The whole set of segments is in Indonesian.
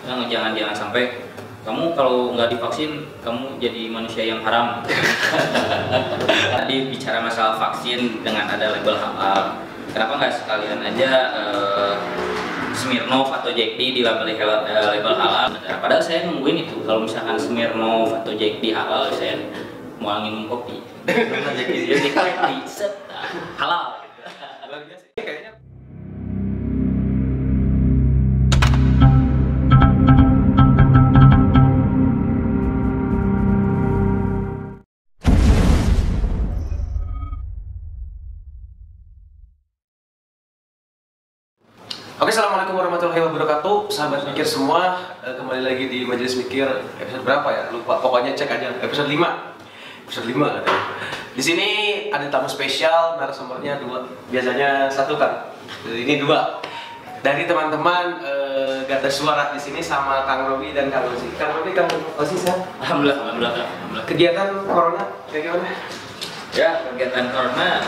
jangan sampai kamu kalau nggak divaksin kamu jadi manusia yang haram. Tadi bicara masalah vaksin dengan ada label halal, kenapa nggak sekalian aja Smirnoff atau Jack D dilabeli label halal? Padahal saya nungguin itu, kalau misalkan Smirnoff atau Jack D halal, saya mau minum kopi. Jadi kali set halal. Luar biasa kayaknya. Oke, assalamualaikum warahmatullahi wabarakatuh, sahabat mikir semua. Kembali lagi di Majelis Mikir episode berapa ya? Lupa, pokoknya cek aja episode 5. Episode 5 katanya. Di sini ada tamu spesial, narasumbernya 2. Biasanya 1 kan. Ini 2. Dari teman-teman Garda Suara di sini sama Kang Robi dan Kang Ozi. Kang Robi, Kang Ozi sehat? Alhamdulillah. Kegiatan corona kayak gimana? Ya, kegiatan corona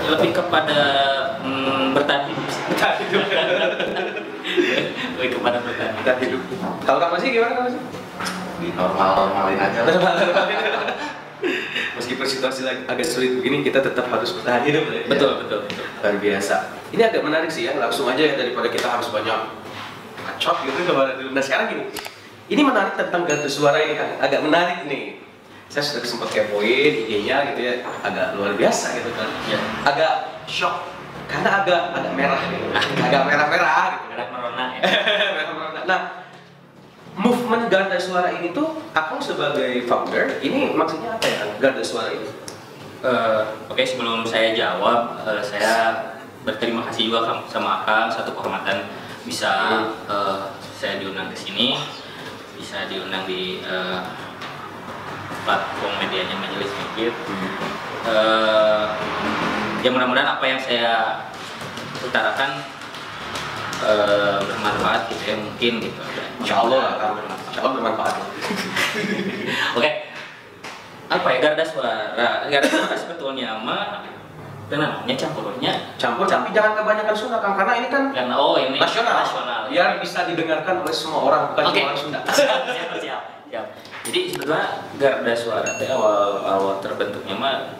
lebih kepada bertahan hidup. Lebih kepada bertahan hidup. Kalau Kang Ozi gimana, Kang Ozi? Normalin aja. Meskipun situasi agak sulit begini, kita tetap harus bertahan hidup. Ya? Betul. Luar biasa. Ini agak menarik sih ya, langsung aja ya, daripada kita harus banyak bacot gitu. Nah sekarang gini, ini menarik tentang Garda Suara ini kan, agak menarik nih. Saya sudah sempat kepoin IG-nya gitu ya, agak luar biasa gitu kan. Ya. Agak shock karena agak merah gitu. Agak merah-merah gitu. Merah merona ya. Merah-merona. Nah, movement Garda Suara ini tuh, Akang sebagai founder, ini maksudnya apa ya, Garda Suara ini? Oke, sebelum saya jawab, saya berterima kasih juga sama Akang, satu kehormatan bisa saya diundang ke sini, bisa diundang di platform medianya Majelis Mikir. Ya mudah-mudahan apa yang saya utarakan bermanfaat gitu ya, mungkin gitu. Insya Allah bermanfaat. Oke. Apa ya, Garda Suara sebetulnya mah namanya Campur, tapi jangan kebanyakan Sunda Kang, karena ini kan karena ini nasional. Biar bisa didengarkan oleh semua orang, bukan cuma orang Sunda. Siap. Jadi sebetulnya Garda Suara awal terbentuknya mah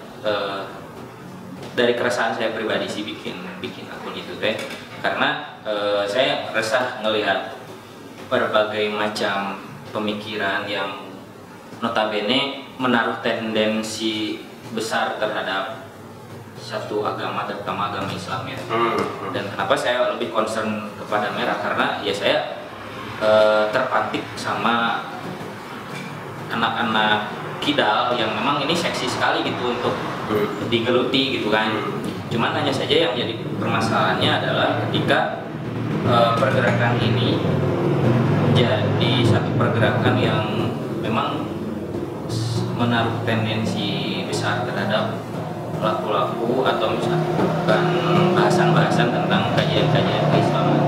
dari keresahan saya pribadi sih bikin akun itu teh, karena saya resah ngelihat berbagai macam pemikiran yang notabene menaruh tendensi besar terhadap satu agama, terutama agama Islam ya. Dan kenapa saya lebih concern kepada merah, karena ya saya terpantik sama anak-anak kidal yang memang ini seksi sekali gitu untuk digeluti gitu kan. Cuman hanya saja yang jadi permasalahannya adalah ketika pergerakan ini menjadi satu pergerakan yang memang menaruh tendensi besar terhadap laku-laku atau misalkan bahasan-bahasan tentang kajian-kajian keislaman.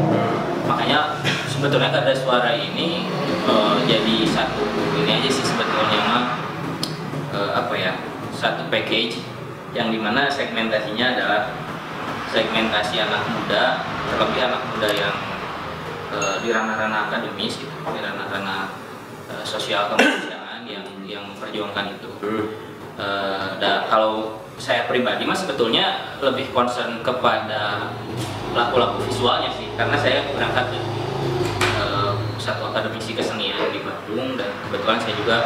Makanya sebetulnya Garda Suara ini jadi satu ini aja sih sebetulnya mah satu package yang dimana segmentasinya adalah segmentasi anak muda, terlebih anak muda yang di ranah-ranah akademis gitu, di ranah-ranah sosial kemanusiaan yang memperjuangkan itu. Dan kalau saya pribadi mas sebetulnya lebih concern kepada laku-laku visualnya sih, karena saya berangkat dari satu akademisi kesenian di Bandung, dan kebetulan saya juga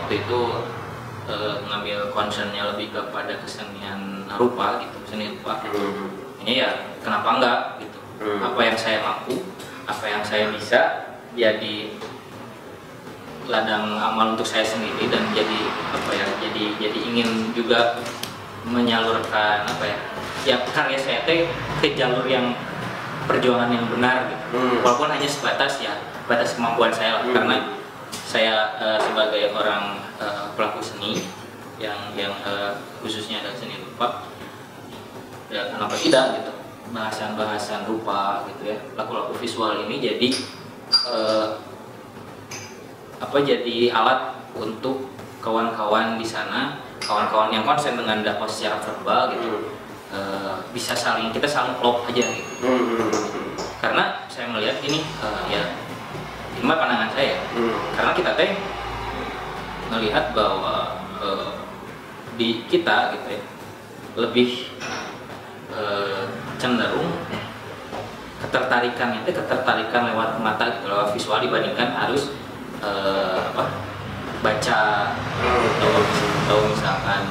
waktu itu mengambil concernnya lebih kepada kesenian rupa gitu, seni rupa. Ini ya kenapa enggak gitu, apa yang saya mampu, apa yang saya bisa jadi ladang amal untuk saya sendiri, dan jadi ingin juga menyalurkan ya karya saya ke jalur yang perjuangan yang benar gitu. Walaupun hanya sebatas kemampuan saya lah, karena saya sebagai orang pelaku seni yang khususnya adalah seni rupa, ya kenapa tidak gitu, bahasan rupa gitu ya, laku-laku visual ini jadi jadi alat untuk kawan-kawan di sana, kawan-kawan yang konsen dengan dakwah secara verbal gitu, kita saling klop aja gitu. Karena saya melihat ini ya ini mah pandangan saya. Karena kita melihat bahwa di kita gitu ya lebih cenderung ketertarikan lewat mata gitu, lewat visual dibandingkan harus baca atau misalkan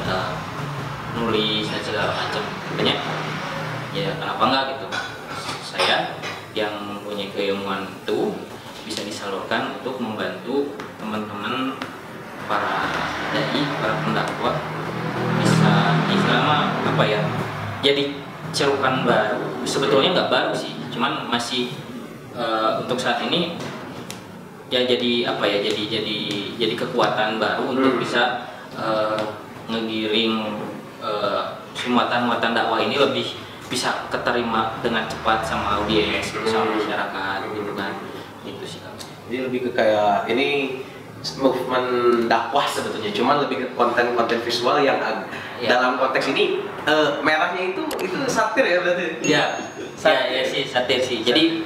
nulis dan segala macam. Makanya ya kenapa enggak gitu, saya yang mempunyai keilmuan itu bisa disalurkan untuk membantu teman-teman para dai, para pendakwah bisa istilahnya apa ya, jadi cerukan baru. Sebetulnya nggak baru sih, cuman masih untuk saat ini ya jadi apa ya, jadi kekuatan baru untuk bisa ngegiring si muatan-muatan dakwah ini lebih bisa keterima dengan cepat sama audiens, sama masyarakat gitu kan. Itu sih Kak. Jadi lebih ke kayak ini movement dakwah sebetulnya, cuman lebih ke konten-konten visual yang dalam konteks ini merahnya itu satir ya berarti. Ya sih satir sih. Jadi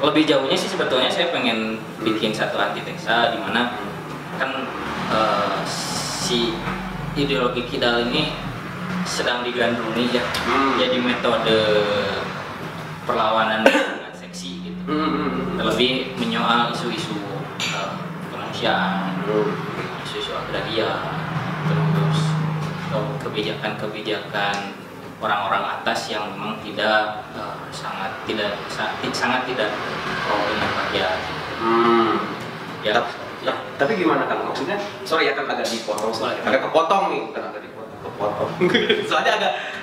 lebih jauhnya sih sebetulnya saya pengen bikin satu antitesa di mana kan si ideologi kidal ini sedang digandrungi ya, jadi metode perlawanan dengan seksi gitu. Terlebih menyoal isu-isu kemanusiaan, isu-isu agraria, terus kebijakan-kebijakan orang-orang atas yang memang sangat tidak dengan rakyat. Ya. Tapi gimana kan maksudnya? Sorry ya kan agak dipotong, agak kepotong nih, bukan agak dipotong. Soalnya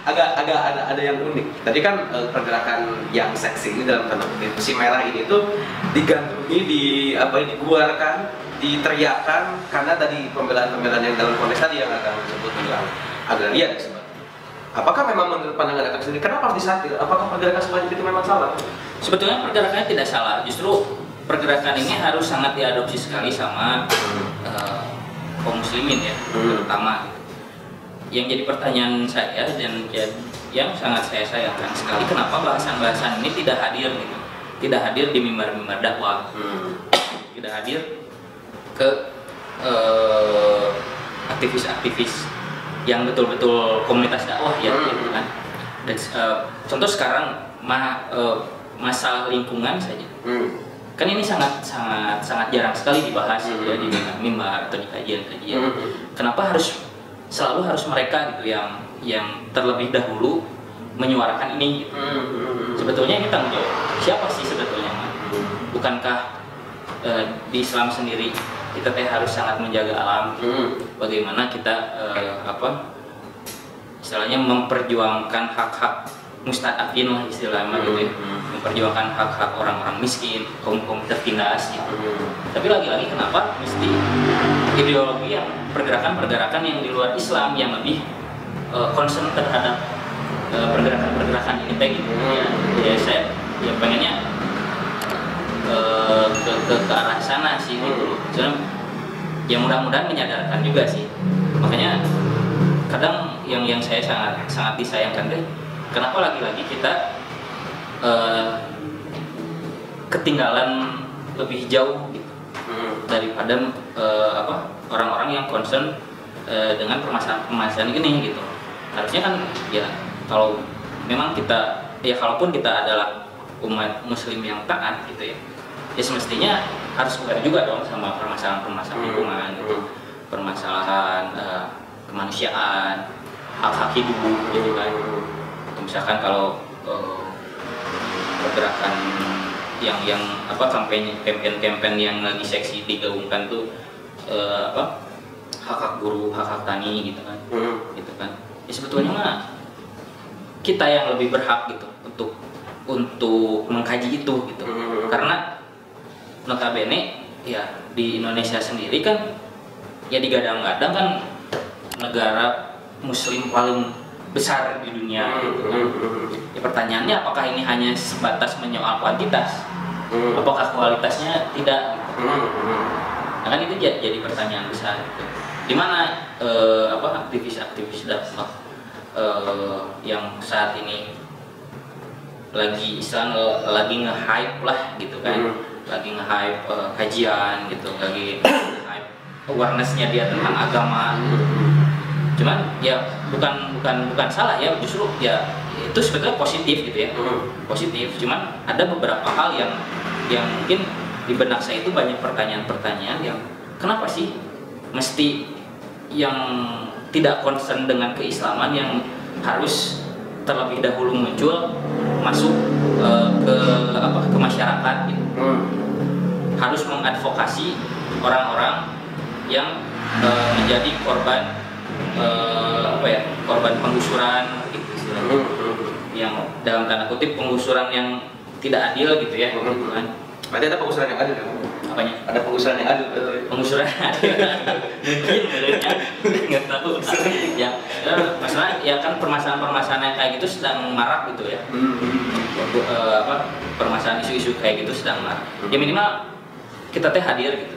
ada yang unik. Tadi kan pergerakan yang seksi ini dalam tanda kutip si merah ini tuh digandrungi, dibuarkan, diteriakan karena tadi pembelaan-pembelaan yang dalam konteks tadi yang akan disebut bilang agraria disebut. Apakah memang menurut pandangan Akang sendiri kenapa harus disatir? Apakah pergerakan semacam itu memang salah? Sebetulnya pergerakannya tidak salah. Justru pergerakan ini harus sangat diadopsi sekali sama kaum muslimin ya, terutama. Yang jadi pertanyaan saya dan yang sangat saya sayangkan sekali, kenapa bahasan-bahasan ini tidak hadir gitu, tidak hadir di mimbar-mimbar dakwah, tidak hadir ke aktivis-aktivis yang betul-betul komunitas dakwah ya gitu kan. Dan contoh sekarang masalah lingkungan saja, kan ini sangat jarang sekali dibahas ya di mimbar atau di kajian-kajian. Kenapa selalu harus mereka gitu yang terlebih dahulu menyuarakan ini gitu. Sebetulnya ini tanggung jawab siapa sih sebetulnya? Bukankah di Islam sendiri kita harus sangat menjaga alam? Bagaimana kita istilahnya memperjuangkan hak-hak mustadafin lah istilahnya gitu ya. Memperjuangkan hak-hak orang-orang miskin, kaum-kaum tertindas gitu. Tapi lagi-lagi kenapa mesti ideologi yang pergerakan-pergerakan yang di luar Islam yang lebih concern terhadap pergerakan-pergerakan ini kayak gitu ya saya ya pengennya ke arah sana sih gitu. Soalnya ya mudah-mudahan menyadarkan juga sih. Makanya kadang yang saya sangat disayangkan deh, kenapa lagi-lagi kita ketinggalan lebih jauh gitu daripada orang-orang yang concern dengan permasalahan ini gitu. Harusnya kan ya kalau memang kita ya kalaupun kita adalah umat muslim yang taat gitu ya semestinya harus aware juga dong sama permasalahan lingkungan gitu. Permasalahan kemanusiaan, hak-hak hidup gitu kan. Misalkan kalau pergerakan yang kampanye yang lagi seksi digabungkan tuh hak-hak buruh, hak-hak tani gitu kan. Gitu kan. Ya sebetulnya mah kita yang lebih berhak gitu untuk mengkaji itu gitu. Karena notabene ya di Indonesia sendiri kan ya digadang-gadang kan negara muslim paling besar di dunia gitu kan. Ya pertanyaannya apakah ini hanya sebatas menyoal kuantitas? Apakah kualitasnya tidak? Nah kan itu jadi pertanyaan besar gitu. Di mana aktivis-aktivis dakwah yang saat ini lagi Islam lagi nge-hype lah gitu kan, lagi nge-hype kajian gitu, lagi nge-hype awareness-nya dia tentang agama. Cuman ya bukan salah ya, justru ya itu sebetulnya positif gitu ya, positif. Cuman ada beberapa hal yang mungkin di benak saya itu banyak pertanyaan-pertanyaan yang kenapa sih mesti yang tidak concern dengan keislaman yang harus terlebih dahulu muncul masuk ke masyarakat gitu. Harus mengadvokasi orang-orang yang menjadi korban korban penggusuran gitu istilahnya. Yang dalam tanda kutip penggusuran yang tidak adil gitu ya, gitu kan. Berarti ada penggusuran yang adil ya? Apanya? Ada penggusuran yang adil betul ya? Penggusuran adil mungkin sebenarnya nggak tahu ya, masalah ya kan permasalahan-permasalahan yang kayak gitu sedang marak gitu ya. Permasalahan isu-isu kayak gitu sedang marak ya, minimal kita teh hadir gitu.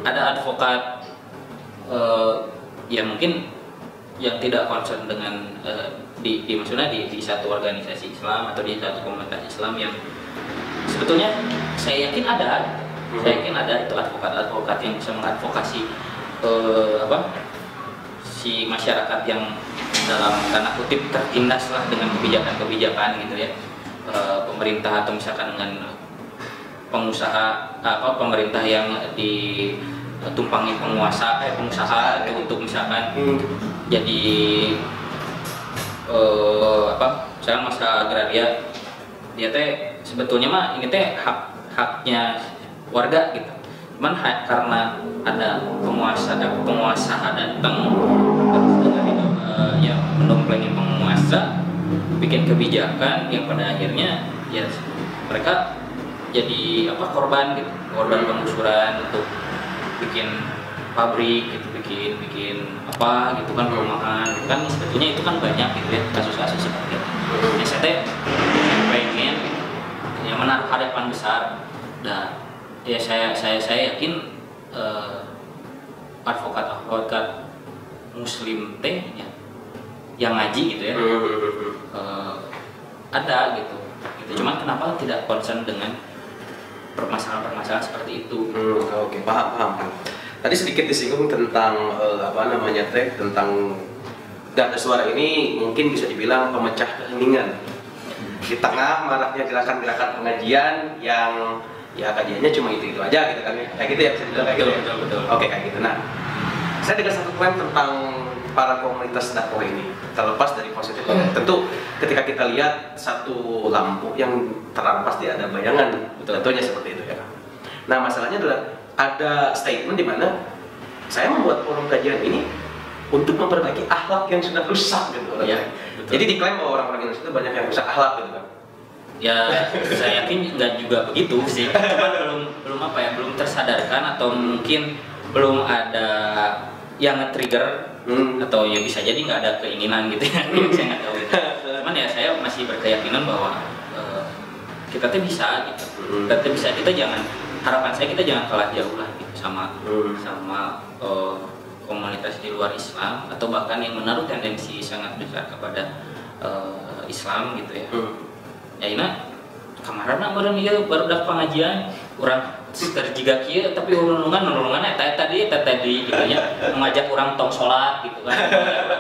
Ada advokat yang mungkin yang tidak concern dengan maksudnya di satu organisasi Islam atau di satu komunitas Islam yang sebetulnya saya yakin ada. Saya yakin ada itu advokat-advokat yang bisa mengadvokasi si masyarakat yang dalam tanda kutip tertindas lah dengan kebijakan-kebijakan gitu ya, pemerintah atau misalkan dengan pengusaha pemerintah yang ditumpangi pengusaha itu untuk misalkan jadi misalkan masalah agraria, dia teh sebetulnya mah ini teh haknya warga gitu. Cuman karena ada penguasa datang terus dengan itu ya mendomplengin penguasa, bikin kebijakan yang pada akhirnya ya mereka jadi korban gitu, korban penggusuran untuk bikin pabrik gitu, bikin apa gitu kan, perumahan gitu kan. Sebetulnya itu kan banyak gitu ya kasus-kasus seperti itu. Ya saya pengen ya menaruh harapan besar dan ya saya yakin advokat muslim teh ya, yang ngaji gitu ya ada gitu. Cuman kenapa tidak concern dengan permasalahan-permasalahan seperti itu? Oke, paham. Tadi sedikit disinggung tentang tentang Garda Suara ini mungkin bisa dibilang pemecah keheningan di tengah maraknya gerakan-gerakan pengajian yang ya kajiannya cuma itu aja gitu kan ya, kayak gitu ya, bisa dibilang kayak gitu. Betul. Oke, kayak gitu. Nah, saya dengar satu klaim tentang para komunitas dakwah ini, terlepas dari positif. Tentu ketika kita lihat satu lampu yang terang pasti ada bayangan, tentunya seperti itu ya. Nah, masalahnya adalah ada statement di mana saya membuat forum kajian ini untuk memperbaiki akhlak yang sudah rusak gitu. Ya, jadi diklaim bahwa orang-orang Indonesia itu banyak yang rusak akhlak gitu kan. Ya, saya yakin nggak juga begitu sih. Cuma belum tersadarkan atau mungkin belum ada yang nge-trigger atau ya bisa jadi nggak ada keinginan gitu ya. Saya nggak tahu. Cuman ya saya masih berkeyakinan bahwa kita tuh bisa gitu. Kita jangan, harapan saya kita jangan kalah jauh lah gitu sama komunitas di luar Islam atau bahkan yang menaruh tendensi sangat besar kepada Islam gitu ya. Ya ini kamarana meureun ieu baru dak pengajian urang terjiga kieu tapi nulungan tadi gitu ya, mengajak orang tong salat gitu kan,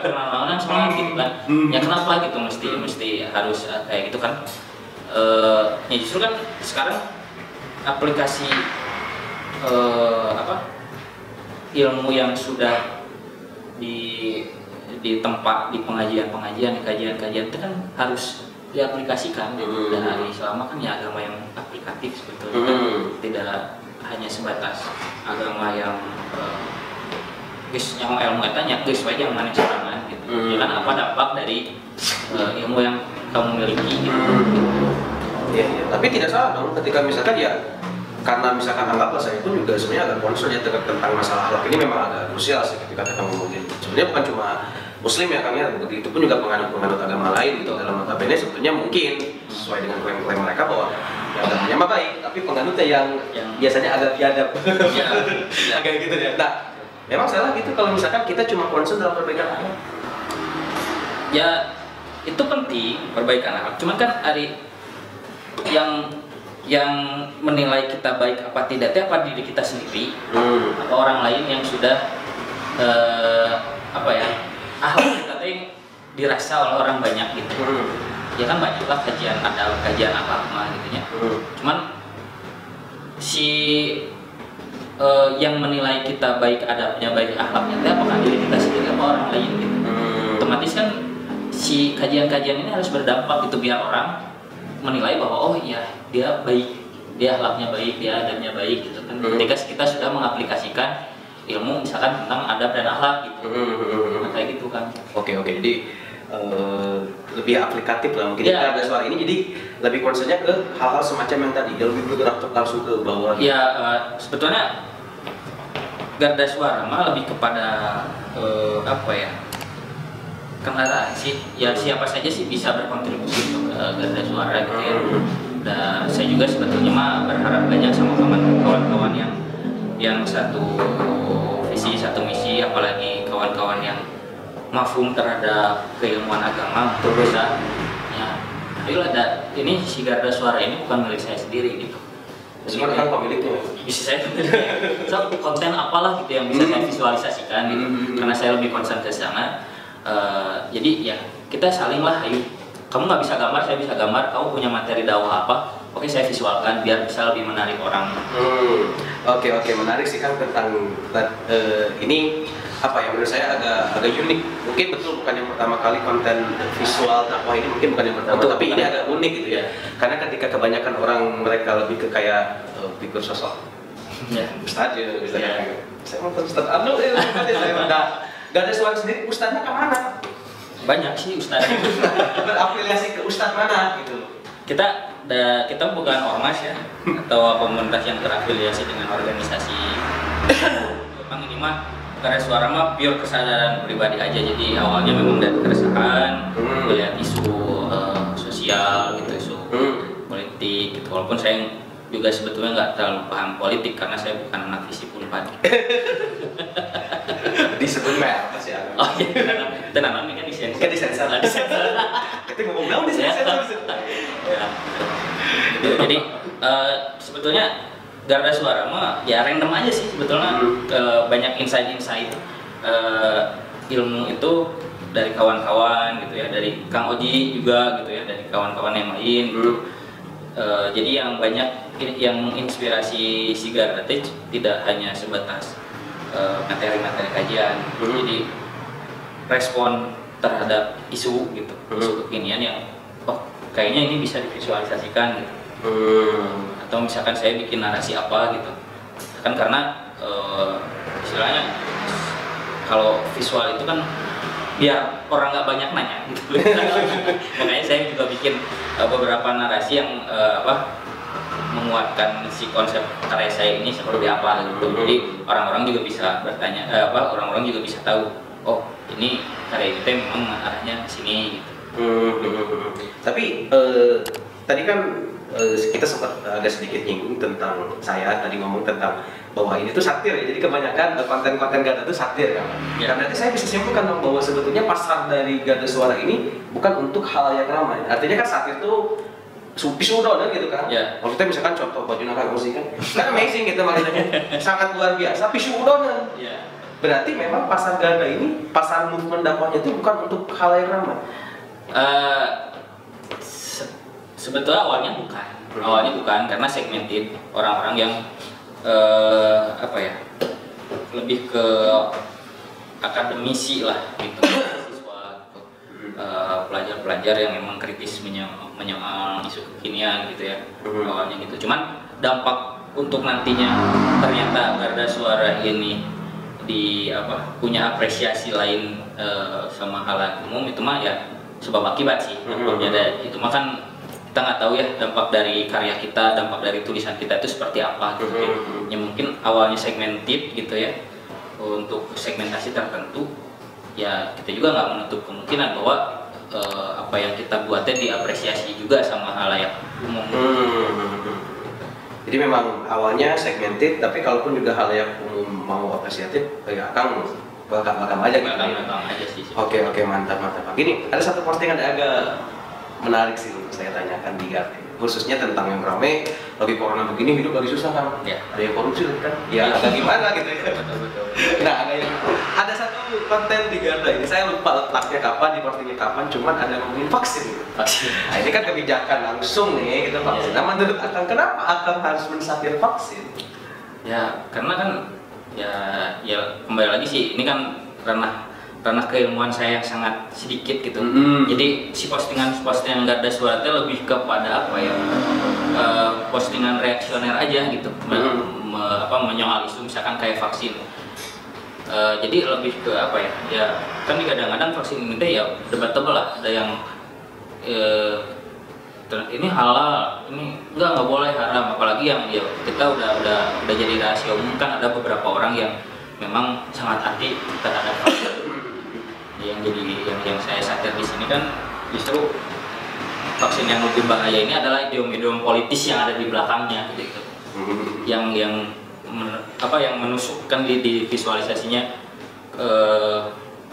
kenalan salat gitu kan. Ya kenapa gitu mesti harus kayak gitu kan. Ya justru kan sekarang aplikasi ilmu yang sudah di tempat di pengajian kajian itu kan harus diaplikasikan. Dan Islam kan ya agama yang aplikatif sebetulnya, tidak hanya sebatas agama yang yang ilmu etanya guys wae yang mana sorangan gitu. Ya kan apa dampak dari ilmu yang kamu miliki gitu. Iya. Tapi tidak salah dong ketika misalkan ya, karena misalkan anggaplah saya pun juga sebenarnya agak concern ya tentang masalah akhlak ini, memang agak krusial sih ketika kita ngomongin. Sebenarnya bukan cuma Muslim ya, kami begitu pun juga penganut agama lain gitu. Dalam notabene sebetulnya mungkin sesuai dengan klaim-klaim mereka bahwa ya agamanya mah baik, tapi penganutnya yang biasanya agak biadab. Agak gitu ya. Nah, memang salah gitu kalau misalkan kita cuma concern dalam perbaikan akhlak. Ya itu penting perbaikan akhlak. Cuman kan yang menilai kita baik apa tidak itu apa diri kita sendiri atau orang lain yang sudah akhlak kita tuh yang dirasa oleh orang banyak gitu. Ya kan banyak lah kajian akhlak mah gitu ya. Cuman si yang menilai kita baik adabnya, baik akhlaknya itu apakah diri kita sendiri apa orang lain gitu. Otomatis kan si kajian-kajian ini harus berdampak gitu biar orang menilai bahwa oh iya dia baik, dia akhlaknya baik, dia adabnya baik gitu kan. Ketika kita sudah mengaplikasikan ilmu misalkan tentang adab dan akhlak gitu. Nah, kayak gitu kan. Oke, jadi lebih aplikatif lah mungkin ya. Ada suara ini jadi lebih concernnya ke hal-hal semacam yang tadi, lebih bergerak langsung ke bawah. Ya sebetulnya garda suara mah lebih kepada kendaraan sih. Ya siapa saja sih bisa berkontribusi untuk garda suara gitu ya. Dan saya juga sebetulnya mah berharap banyak sama kawan-kawan yang satu visi satu misi, apalagi kawan-kawan yang mafhum terhadap keilmuan agama untuk bisa ya ayolah ini si garda suara ini bukan milik saya sendiri gitu. Sebenarnya kan pemiliknya bisa saya pemiliknya. So, konten apalah gitu yang bisa saya visualisasikan gitu. Karena saya lebih concern ke sana. Jadi ya kita saling lah, ayo kamu nggak bisa gambar, saya bisa gambar, kamu punya materi dakwah apa, oke saya visualkan biar bisa lebih menarik orang. Oke, menarik sih kan tentang ini apa ya, menurut saya agak unik. Mungkin betul bukan yang pertama kali konten visual dakwah ini, mungkin bukan yang pertama, betul, tapi ini agak unik gitu ya. Karena ketika kebanyakan orang mereka lebih ke kayak figur sosok Ustadz ya, saya mau Ustadz Abdul gak ada suara sendiri, Ustadznya kemana? Banyak sih Ustadznya. Berafiliasi ke Ustadz mana gitu. Kita bukan ormas ya atau komunitas yang terafiliasi dengan organisasi. Memang ini mah karena suara mah pure kesadaran pribadi aja. Jadi awalnya memang dari keresahan melihat isu sosial gitu, isu politik gitu. Walaupun saya juga sebetulnya nggak terlalu paham politik karena saya bukan anak FISIP Unpad. Disebut merah mas ya? Oh iya, itu namanya kan disensor. Kan disensor. Kita ngomong naon disensor. Jadi sebetulnya garda suara mah ya random aja sih sebetulnya. Banyak insight ilmu itu dari kawan-kawan gitu ya, dari Kang Oji juga gitu ya, dari kawan-kawan yang lain gitu. Jadi yang banyak yang menginspirasi si Garda tidak hanya sebatas materi-materi kajian, jadi respon terhadap isu gitu, isu kekinian yang kayaknya ini bisa divisualisasikan gitu. Atau misalkan saya bikin narasi apa gitu kan, karena istilahnya kalau visual itu kan biar orang nggak banyak nanya gitu. Makanya saya juga bikin beberapa narasi yang menguatkan si konsep karya saya ini seperti apa gitu. Jadi orang-orang juga bisa bertanya, orang-orang juga bisa tahu, oh ini karya kita memang arahnya ke sini gitu. Tapi tadi kan kita sempat agak sedikit nyinggung tentang, saya tadi ngomong tentang bahwa ini tuh satir ya, jadi kebanyakan konten-konten Garda itu satir kan. Dan nanti saya bisa simpulkan bahwa sebetulnya pasar dari Garda Suara ini bukan untuk hal yang ramai. Artinya kan satir tuh pisudon gitu kan. Maksudnya misalkan contoh baju nakal musik kan amazing gitu makanya sangat luar biasa pisudon. Berarti memang pasar Garda ini, pasar movement dakwahnya itu bukan untuk hal yang ramai. Sebetulnya awalnya bukan karena segmented, orang-orang yang lebih ke akademisi lah gitu, siswa gitu. Pelajar-pelajar yang memang kritis menyoal isu kekinian gitu ya, awalnya gitu. Cuman dampak untuk nantinya ternyata Garda Suara ini punya apresiasi lain sama halayak umum, itu mah ya sebab akibat sih. Dampaknya itu mah kan kita nggak tahu ya dampak dari karya kita, dampak dari tulisan kita itu seperti apa gitu ya. Ya mungkin awalnya segmented gitu ya, untuk segmentasi tertentu ya kita juga nggak menutup kemungkinan bahwa apa yang kita buatnya diapresiasi juga sama halayak umum. Jadi memang awalnya segmented, tapi kalaupun juga halayak umum mau apresiatif, ya Kang welcome aja gitu. Welcome aja sih. Oke, mantap. Gini, ada satu postingan agak menarik sih untuk saya tanyakan di GARD, khususnya tentang yang rame lagi corona begini, hidup lagi susah kan, Ya. ada yang korupsi kan, ya agak gimana gitu ya. Betul. Nah, ada satu konten di Garda ini, saya lupa letaknya kapan, di postingnya kapan, cuman ada ngomongin vaksin. Vaksin. Nah, ini kan kebijakan langsung nih, kita vaksin. Nah, menurut Akang, kenapa Akang harus mensahkan vaksin? Ya, karena kan ya kembali lagi sih, ini kan ranah keilmuan saya yang sangat sedikit gitu. Jadi si postingan Garda Suara lebih kepada apa ya? Postingan reaksioner aja gitu. Menyoal isu misalkan kayak vaksin. Jadi lebih ke apa ya? Ya kan kadang-kadang vaksin ini ya debatable lah. Ada yang ini halal, ini nggak boleh, haram. Apalagi yang ya kita udah jadi rahasia umum kan, ada beberapa orang yang memang sangat anti terhadap vaksin. Yang saya sadar di sini kan justru vaksin yang lebih bahaya ini adalah idiom-idiom politis yang ada di belakangnya gitu. Yang menusukkan di visualisasinya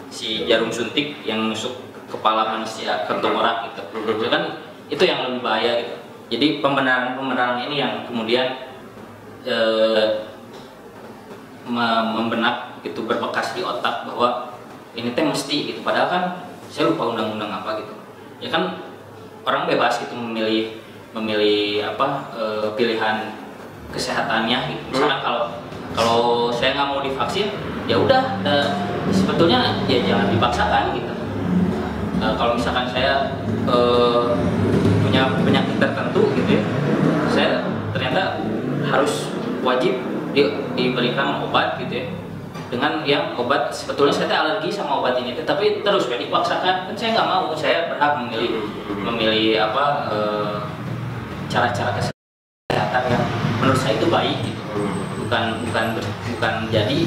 si jarum suntik yang menusuk kepala manusia ke tengkorak gitu. Itu kan itu yang lebih bahaya gitu. Jadi pembenaran ini yang kemudian membenak gitu, berbekas di otak bahwa ini teh mesti gitu, padahal kan saya lupa undang-undang apa gitu ya kan, orang bebas gitu memilih pilihan kesehatannya gitu. Misalkan kalau saya nggak mau divaksin ya udah, sebetulnya ya jangan dipaksakan gitu. Kalau misalkan saya punya penyakit tertentu gitu ya, saya ternyata harus wajib diberikan obat gitu ya, dengan yang obat sebetulnya saya alergi sama obat ini, tapi terus ya dipaksakan, kan saya nggak mau. Saya berhak memilih cara-cara kesehatan yang menurut saya itu baik gitu. Bukan jadi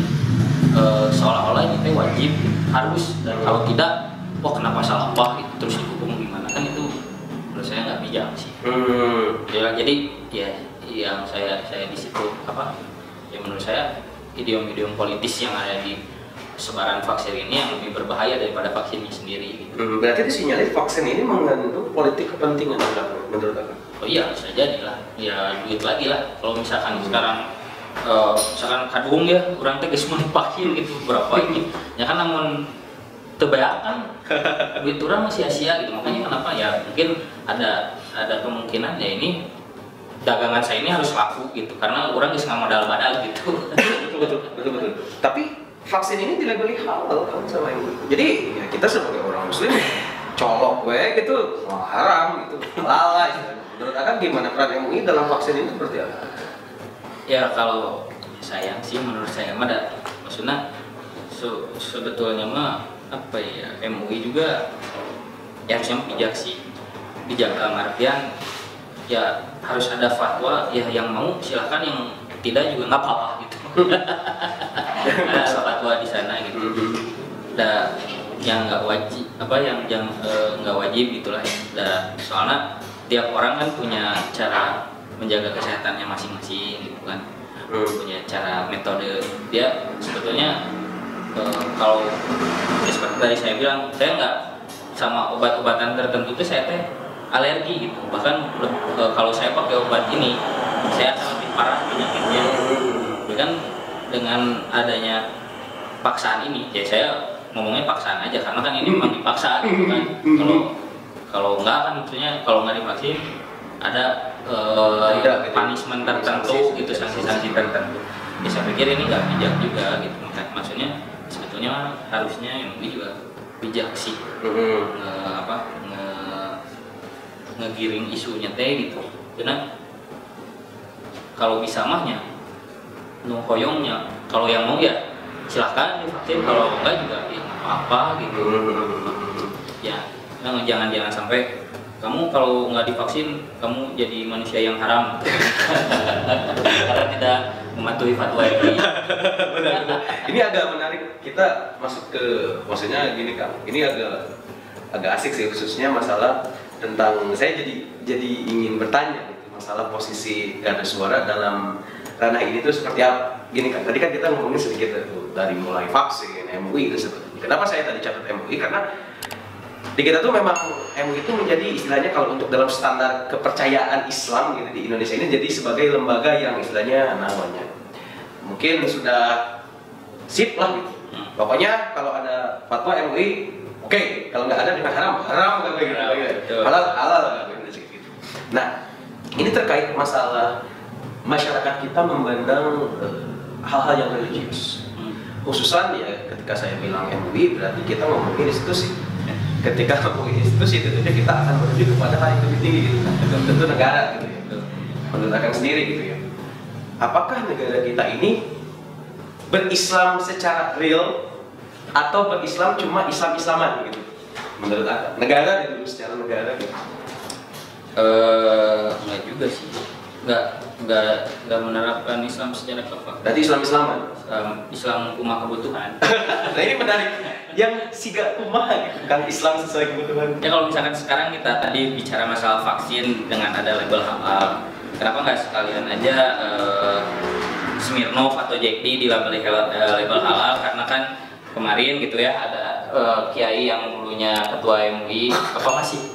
seolah-olah ini teh wajib harus, dan kalau tidak kenapa salah apa gitu, terus dihukum gimana, kan itu menurut saya nggak bijak sih. Jadi ya yang saya di situ ya menurut saya idiom-idiom politis yang ada di sebaran vaksin ini yang lebih berbahaya daripada vaksinnya sendiri gitu. Berarti disinyalir vaksin ini mengandung politik kepentingan menurut Akang? Oh iya, bisa jadi lah, ya duit lagi lah. Kalau misalkan sekarang misalkan kadung ya, orang teh geus mun vaksin gitu berapa ini ya kan, namun tebayakan duit orang sia-sia gitu. Makanya kenapa ya mungkin ada kemungkinan ya ini dagangan saya ini harus laku gitu, karena orang geus ngamodal badal gitu. Betul. Tapi vaksin ini dilabeli halal kan sama yang jadi ya kita sebagai orang muslim colok gitu haram gitu, halal. Menurut Akang gimana peran MUI dalam vaksin ini seperti apa? Ya kalau saya sih, menurut saya mah maksudnya sebetulnya mah apa ya, MUI juga ya harusnya bijak sih, bijak dalam artian ya harus ada fatwa ya, yang mau silahkan, yang tidak juga nggak apa-apa gitu. Ada fatwa di sana gitu. Dan yang nggak wajib yang nggak wajib gitulah ya. Dan soalnya tiap orang kan punya cara menjaga kesehatannya masing-masing gitu kan, punya cara metode dia sebetulnya. Kalau seperti tadi saya bilang, saya nggak sama obat-obatan tertentu itu saya teh alergi gitu. Bahkan kalau saya pakai obat ini saya akan lebih parah penyakitnya. Kan dengan adanya paksaan ini ya, saya ngomongnya paksaan aja karena kan ini memang dipaksa gitu kan. Kalau enggak kan maksudnya kalau nggak divaksin ada punishment tertentu gitu, sanksi-sanksi tertentu. Ya saya pikir ini nggak bijak juga gitu. Maksudnya sebetulnya harusnya yang ini juga bijak sih, ngegiring isunya teh gitu. Karena kalau bisa mahnya hoyongnya, kalau yang mau ya silahkan divaksin, kalau enggak juga ya nggak apa-apa gitu. Ya jangan sampai kamu kalau nggak divaksin kamu jadi manusia yang haram karena tidak mematuhi fatwa MUI. Benar. Ini agak menarik, kita masuk ke maksudnya gini Kang, ini agak asik sih, khususnya masalah tentang saya jadi ingin bertanya gitu, masalah posisi Garda Suara dalam ranah ini tuh seperti apa. Gini kan, tadi kan kita ngomongin sedikit dari mulai vaksin, MUI itu sebetulnya. Kenapa saya tadi catat MUI? Karena Di kita tuh memang MUI itu menjadi istilahnya kalau untuk dalam standar kepercayaan Islam gitu di Indonesia ini jadi sebagai lembaga yang istilahnya namanya mungkin sudah sip lah gitu. Pokoknya kalau ada fatwa MUI oke, kalau nggak ada dengan haram kan begitu. Halal gitu. Nah, ini terkait masalah masyarakat kita memandang hal-hal yang religius. Khususan ya ketika saya bilang MUI berarti kita ngomongin institusi. Ketika ngomongin institusi tentunya kita akan menuju kepada hal yang lebih tinggi gitu. Tentu negara gitu ya. Menurut akan sendiri gitu ya. Apakah negara kita ini berislam secara real atau berislam cuma Islam-Islaman gitu? Menurut Anda, negara itu secara negara gitu. Enggak juga sih. Enggak menerapkan Islam secara kafah. Berarti Islam-Islaman. Islam umat kebutuhan. Nah ini menarik. Yang siga kumaha gitu kan Islam sesuai kebutuhan. Ya kalau misalkan sekarang kita tadi bicara masalah vaksin dengan ada label halal, kenapa nggak sekalian aja Smirnoff atau Jack D dilabeli label halal? Karena kan kemarin gitu ya ada kiai yang dulunya ketua MUI apa masih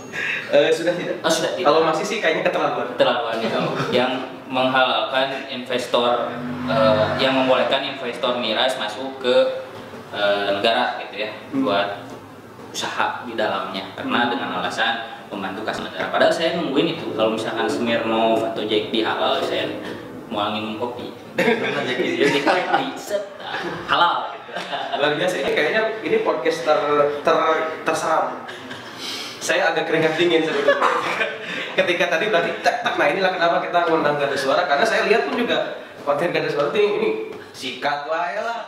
sudah tidak? Oh, sudah tidak. Kalau masih sih kayaknya keterlaluan gitu yang menghalalkan investor yang membolehkan investor miras masuk ke negara gitu ya buat usaha di dalamnya karena dengan alasan membantu kas negara. Padahal saya nungguin itu kalau misalkan Smirnoff atau Jack D halal saya mau minum kopi. Jack D halal. Luar biasa ini kayaknya ini podcast terseram. Saya agak keringat dingin sebetulnya. Ketika tadi berarti tak nah inilah kenapa kita ngundang Garda Suara karena saya lihat pun juga konten Garda Suara ini sikat lah ya lah.